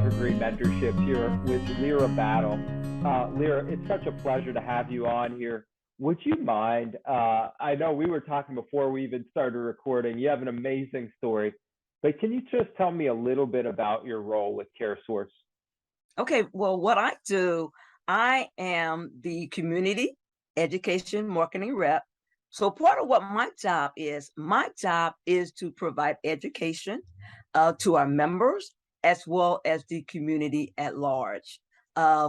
Evergreen Mentorship here with Lera Battle. Lera, it's such a pleasure to have you on here. Would you mind? I know we were talking before we even started recording. You have an amazing story, but can you just tell me a little bit about your role with CareSource? Okay, well, what I do, I am the community education marketing rep. So part of what my job is to provide education to our members as well as the community at large.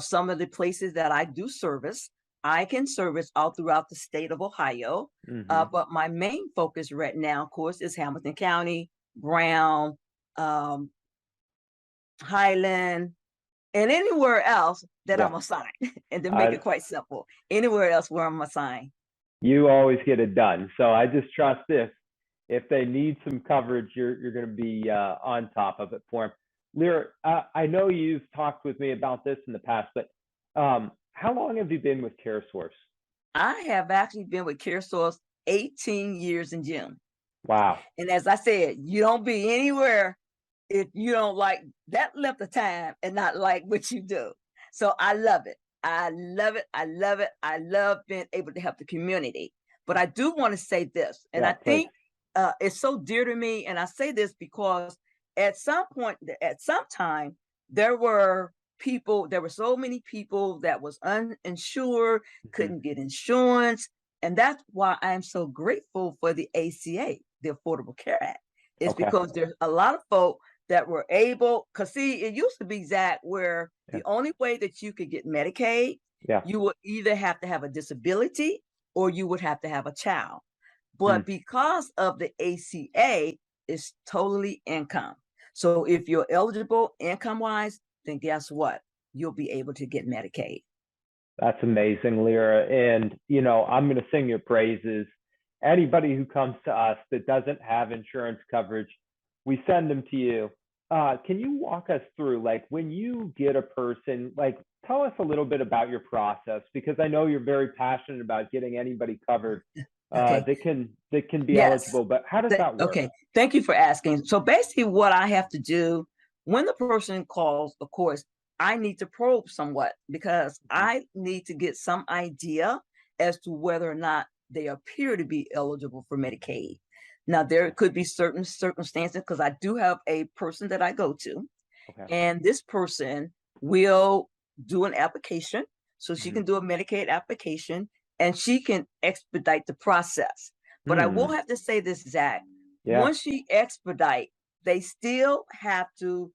Some of the places that I do service, I can service all throughout the state of Ohio. Hmm. But my main focus right now, of course, is Hamilton County, Brown, um, Highland, and anywhere else that Yeah, I'm assigned. And to make I, it quite simple, anywhere else where I'm assigned. you always get it done. So I just trust if they need some coverage, you're going to be on top of it for them. Lyra, I know you've talked with me about this in the past, but how long have you been with CareSource? I have actually been with CareSource 18 years in June. Wow. And as I said, you don't be anywhere if you don't like that length of time and not like what you do. So I love it. I love it. I love it. I love being able to help the community. But I do want to say this, and Yeah, I please. think it's so dear to me. And I say this because at some point, at some time, there were there were so many people that was uninsured, Hmm. couldn't get insurance. And that's why I'm so grateful for the ACA, the Affordable Care Act. It's Okay. because there's a lot of folk that were able, because see, it used to be, Zach, where Yeah. the only way that you could get Medicaid, Yeah. you would either have to have a disability or you would have to have a child. Mm. But because of the ACA, it's totally income. So if you're eligible income wise, then guess what? You'll be able to get Medicaid. That's amazing, Lyra. And, I'm going to sing your praises. Anybody who comes to us that doesn't have insurance coverage, we send them to you. Can you walk us through, like, when you get a person, like, tell us a little bit about your process, because I know you're very passionate about getting anybody covered Okay. that can be Yes. eligible, but how does that work? Okay. Thank you for asking. So basically, what I have to do when the person calls, of course, I need to probe somewhat because Mhm. I need to get some idea as to whether or not they appear to be eligible for Medicaid. Now, there could be certain circumstances because I do have a person that I go to, Okay. and this person will do an application. So she Mhm. can do a Medicaid application and she can expedite the process. But I will Hmm. have to say this, Zach. Yeah. Once she expedite, they still have to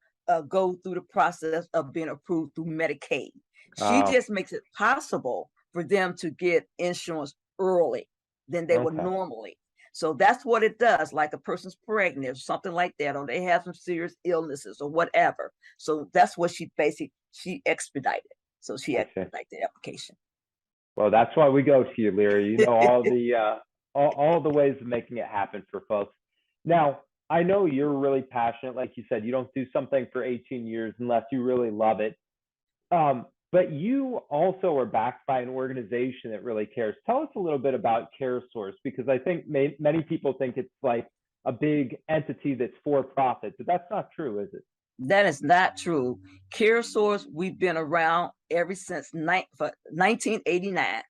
go through the process of being approved through Medicaid. She Oh, just makes it possible for them to get insurance early than they would okay. normally. So that's what it does. Like a person's pregnant or something like that, or they have some serious illnesses or whatever. So that's what she expedited. So she I see. expedited the application. Well, that's why we go to you, Leary. You know all the ways of making it happen for folks. Now, I know you're really passionate. Like you said, you don't do something for 18 years unless you really love it. But you also are backed by an organization that really cares. Tell us a little bit about CareSource, because I think many people think it's like a big entity that's for profit, but that's not true, is it? That is not true. CareSource, we've been around ever since 1989,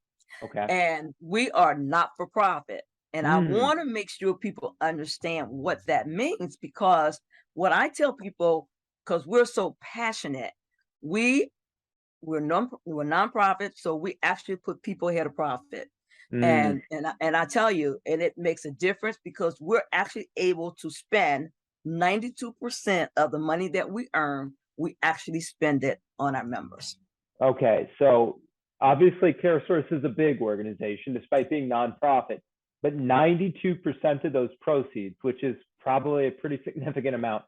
Okay. and we are not for profit. And I Mm. want to make sure people understand what that means because what I tell people, because we're so passionate, we we're nonprofit, so we actually put people ahead of profit. Mm. And I tell you, and it makes a difference because we're actually able to spend 92% of the money that we earn, we actually spend it on our members. Okay, so obviously CareSource is a big organization despite being nonprofit, but 92% of those proceeds, which is probably a pretty significant amount,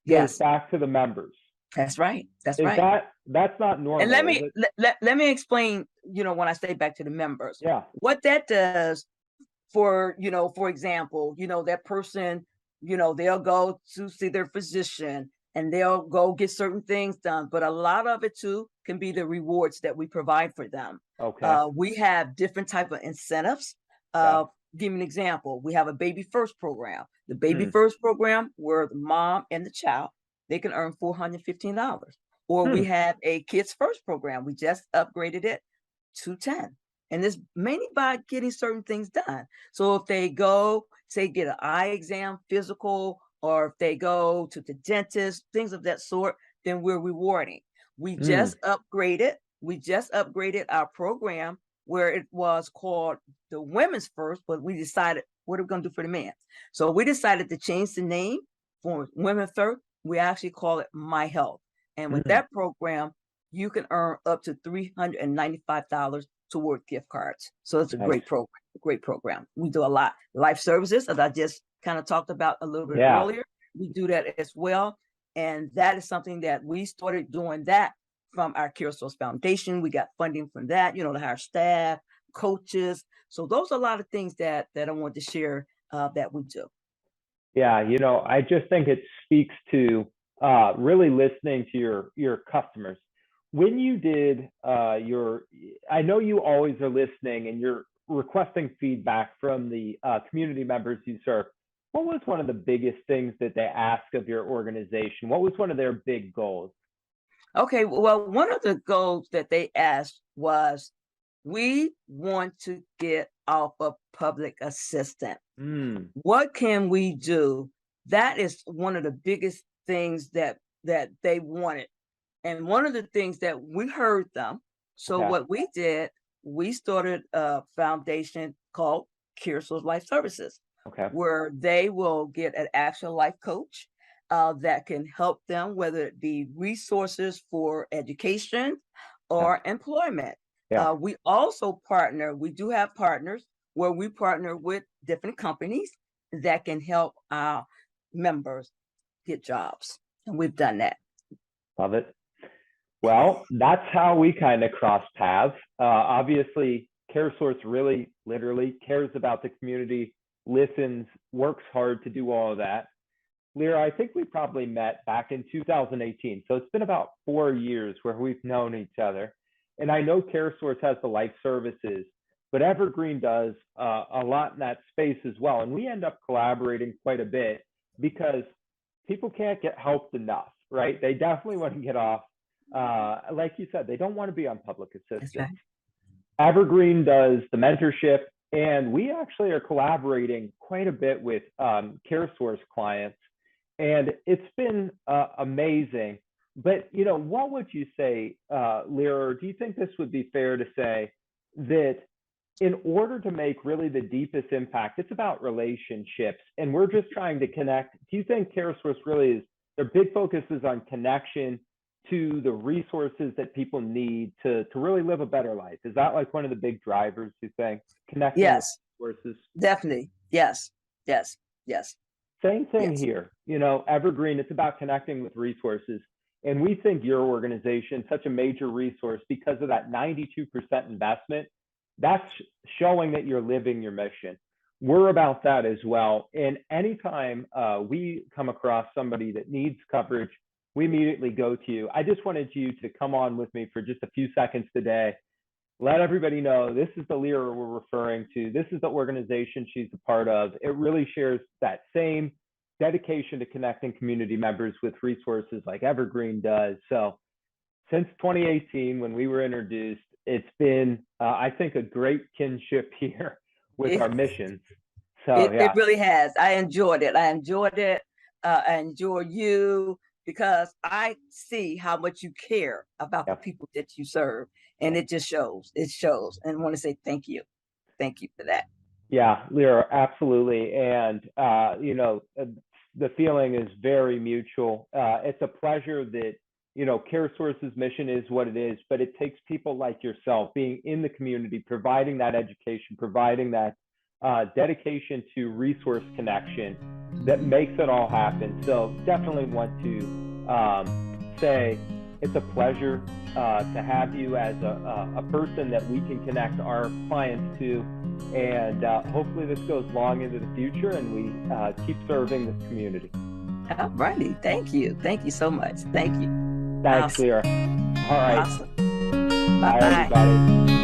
goes Yes, back to the members. that's right. That's Is right. that's not And normal, is it? let me explain, when I say back to the members, Yeah. what that does for, for example, that person, they'll go to see their physician and they'll go get certain things done. But a lot of it too can be the rewards that we provide for them. Okay. We have different type of incentives. Yeah. Uh, give me an example. We have a baby first program. The baby Hmm. first program where the mom and the child, they can earn $415. or we Hmm. have a Kids First program. We just upgraded it to 10. And it's mainly by getting certain things done. So if they go, say, get an eye exam, physical, or if they go to the dentist, things of that sort, then we're rewarding. We Hmm. just upgraded. We just upgraded our program where it was called the Women's First, but we decided what are we going to do for the men. So we decided to change the name for Women First. We actually call it My Health. And with Hmm. that program, you can earn up to $395 toward gift cards. So it's a Nice. great program, great program. We do a lot. Life services, as I just kind of talked about a little bit Yeah. earlier, we do that as well. And that is something that we started doing that from our CareSource Foundation. We got funding from that, to hire staff, coaches. So those are a lot of things that I want to share that we do. Yeah, I just think it speaks to really listening to your customers. When you did I know you always are listening and you're requesting feedback from the community members you serve. What was one of the biggest things that they asked of your organization? What was one of their big goals? Okay, well, one of the goals that they asked was we want to get off of public assistance. Mm, What can we do? That is one of the biggest things that they wanted. And one of the things that we heard them. So okay, what we did, we started a foundation called CareSource Life Services, okay, where they will get an actual life coach that can help them, whether it be resources for education yeah, or employment. yeah. We also partner, we do have partners where we partner with different companies that can help our members get jobs. And we've done that. Love it. Well, that's how we kind of cross paths. Obviously, CareSource really, literally cares about the community, listens, works hard to do all of that. Lera, I think we probably met back in 2018. So it's been about 4 years where we've known each other. And I know CareSource has the life services, but Evergreen does a lot in that space as well. And we end up collaborating quite a bit because people can't get helped enough, right? They definitely want to get off. Like you said, they don't want to be on public That's assistance. right. Evergreen does the mentorship, and we actually are collaborating quite a bit with CareSource clients, and it's been amazing. But what would you say, Lera? Do you think this would be fair to say that in order to make really the deepest impact, it's about relationships, and we're just trying to connect? Do you think CareSource really is their big focus is on connection to the resources that people need to really live a better life? Is that like one of the big drivers, you think, connecting with Yes, resources? definitely. Yes, yes, yes, Same thing yes. here. Evergreen, it's about connecting with resources. And we think your organization is such a major resource because of that 92% investment. That's showing that you're living your mission. We're about that as well. And anytime we come across somebody that needs coverage, we immediately go to you. I just wanted you to come on with me for just a few seconds today. Let everybody know this is the Lera we're referring to. This is the organization she's a part of. It really shares that same dedication to connecting community members with resources like Evergreen does. So since 2018, when we were introduced, it's been, I think, a great kinship here with It, our missions. So it yeah, really has. I enjoyed it. I enjoyed it. I enjoy you because I see how much you care about the yeah, people that you serve. And yeah. it just shows. It shows. And I want to say thank you. Thank you for that. Yeah, Lera, absolutely. And, the feeling is very mutual. It's a pleasure that, CareSource's mission is what it is, but it takes people like yourself being in the community, providing that education, providing that dedication to resource connection that makes it all happen. So definitely want to say it's a pleasure to have you as a person that we can connect our clients to. And hopefully this goes long into the future and we keep serving this community. All righty. Thank you. Thank you so much. Thank you. Thanks, Awesome. Lera. All right. Awesome. Bye, Bye-bye. everybody.